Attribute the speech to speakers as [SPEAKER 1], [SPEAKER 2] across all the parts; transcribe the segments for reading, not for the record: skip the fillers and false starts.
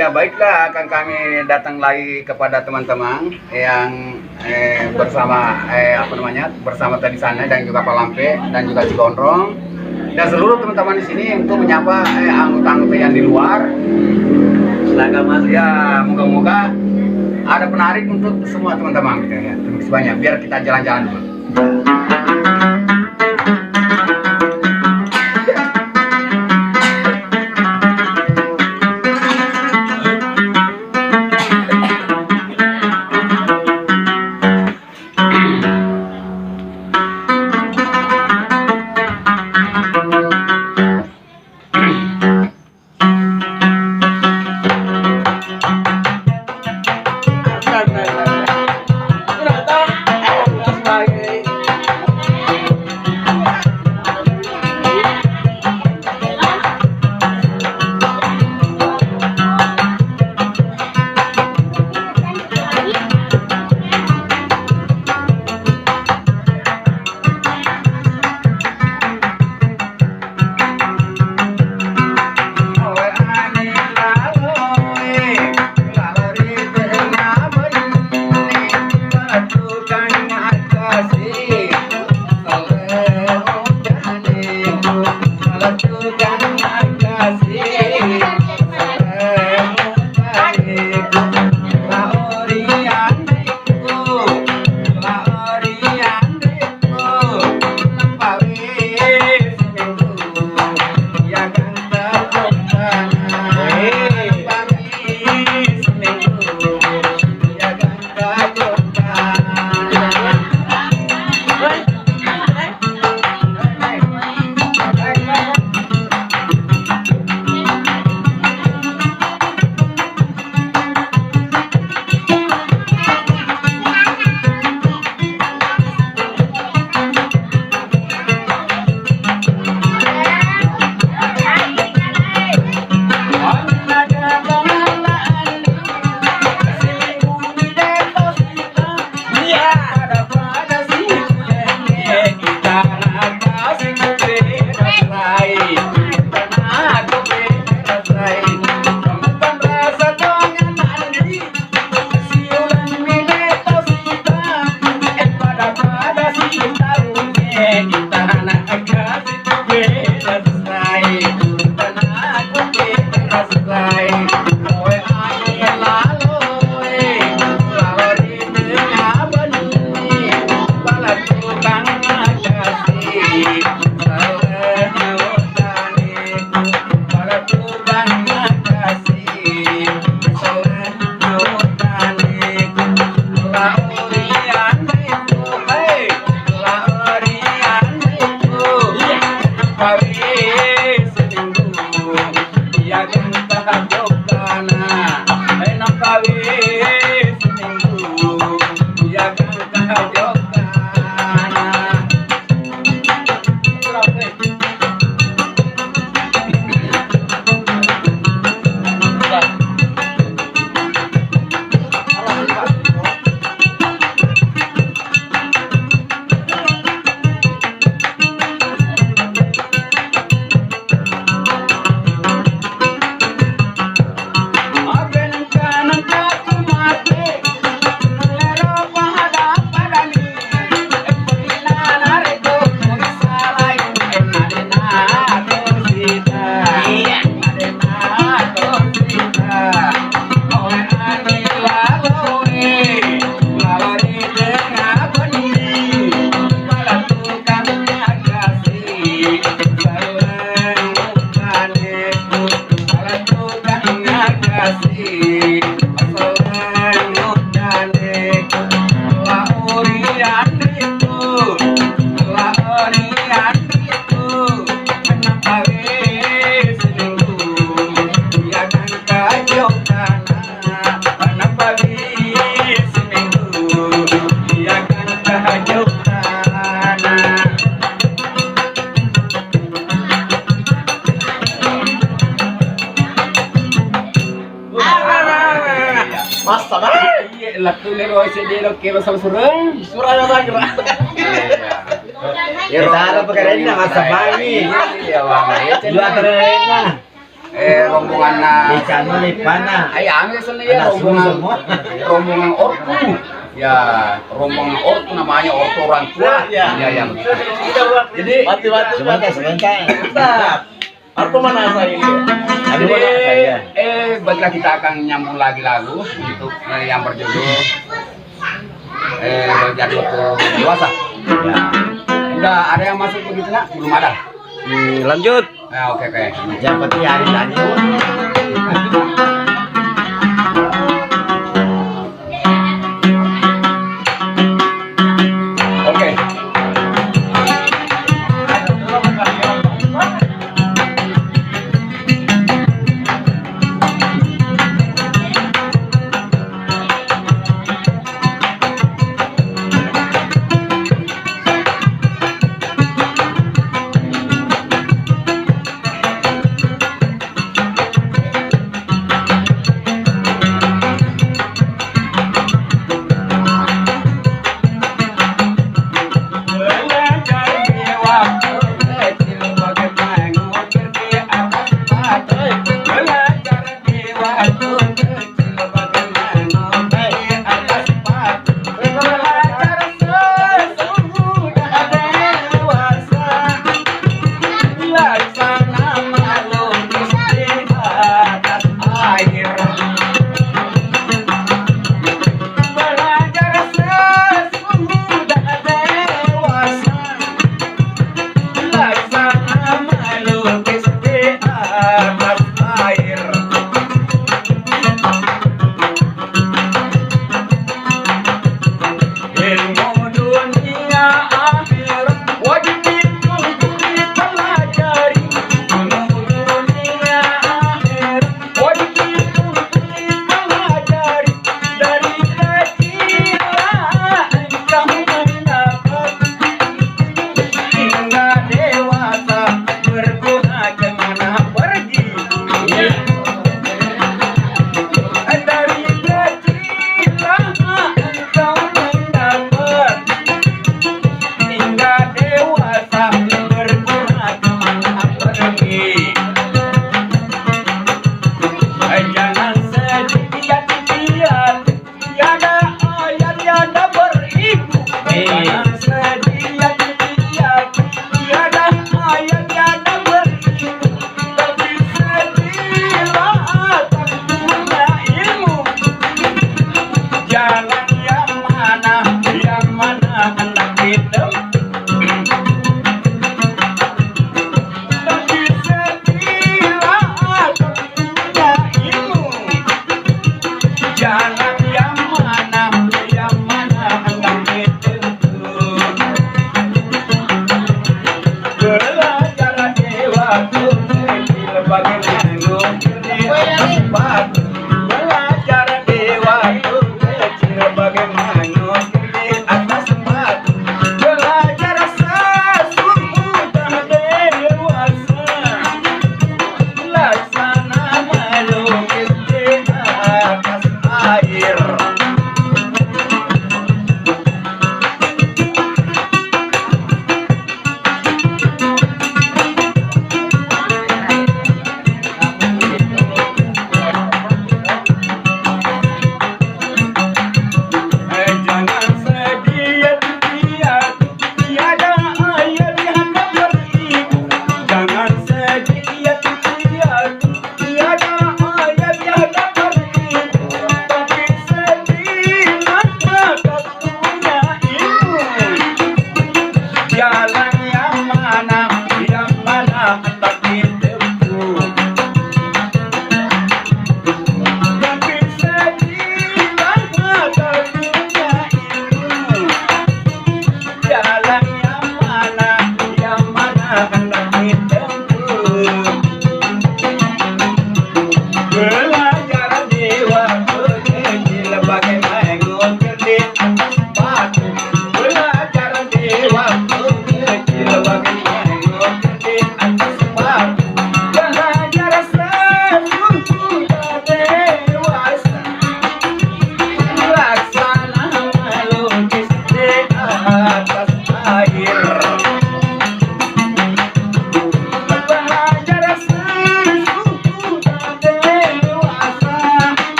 [SPEAKER 1] Ya baiklah, akan kami datang lagi kepada teman-teman yang bersama tadi sana dan juga Pak Lampe dan juga si Gondrong dan seluruh teman-teman di sini untuk menyapa anggota-anggota yang di luar. Silakan Mas. Ya, moga-moga ada penarik untuk semua teman-teman gitu ya. Terima kasih banyak. Biar kita jalan-jalan dulu.
[SPEAKER 2] Kilo sama surang, surang apa gerak?
[SPEAKER 1] Ya, taruh pekerjaan nggak masa pagi. Ya, warna itu.
[SPEAKER 2] Dua terena.
[SPEAKER 1] rombongan
[SPEAKER 3] Ikan mana?
[SPEAKER 1] ayam ya seni ya rombongan ortu. Ya, rombongan ortu namanya ortu orang tua.
[SPEAKER 2] Ya.
[SPEAKER 1] Ya.
[SPEAKER 2] Jadi sebentar. Ortu mana saya ini?
[SPEAKER 1] Jadi baiklah kita akan nyambung lagi lagu untuk yang berjudul jadi waktu dewasa. Ya. Udah ada yang masuk begitu nak? Belum ada.
[SPEAKER 3] Lanjut.
[SPEAKER 1] Ya, oke.
[SPEAKER 3] Yang penting hari lanjut.
[SPEAKER 1] Oke.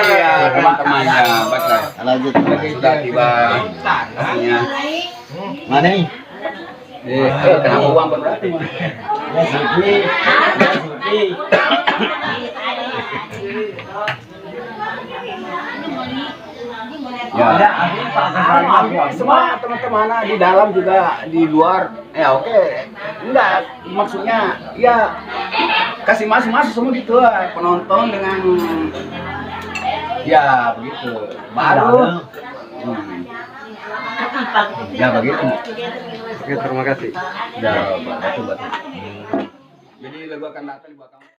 [SPEAKER 1] ya teman-temannya baiklah.
[SPEAKER 3] Lanjut.
[SPEAKER 1] Sudah tiba pastinya.
[SPEAKER 3] Mana nih?
[SPEAKER 1] Kenapa uang berarti?
[SPEAKER 3] Ya Suki. Ya Suki.
[SPEAKER 1] Ya, semua teman-teman di dalam juga di luar. Ya oke, enggak maksudnya ya kasih masuk semua gitu lah, penonton dengan ya begitu baru. Ya begitu.
[SPEAKER 3] Oke, terima kasih.
[SPEAKER 1] Ya betul. Jadi lagu akan datang di belakang.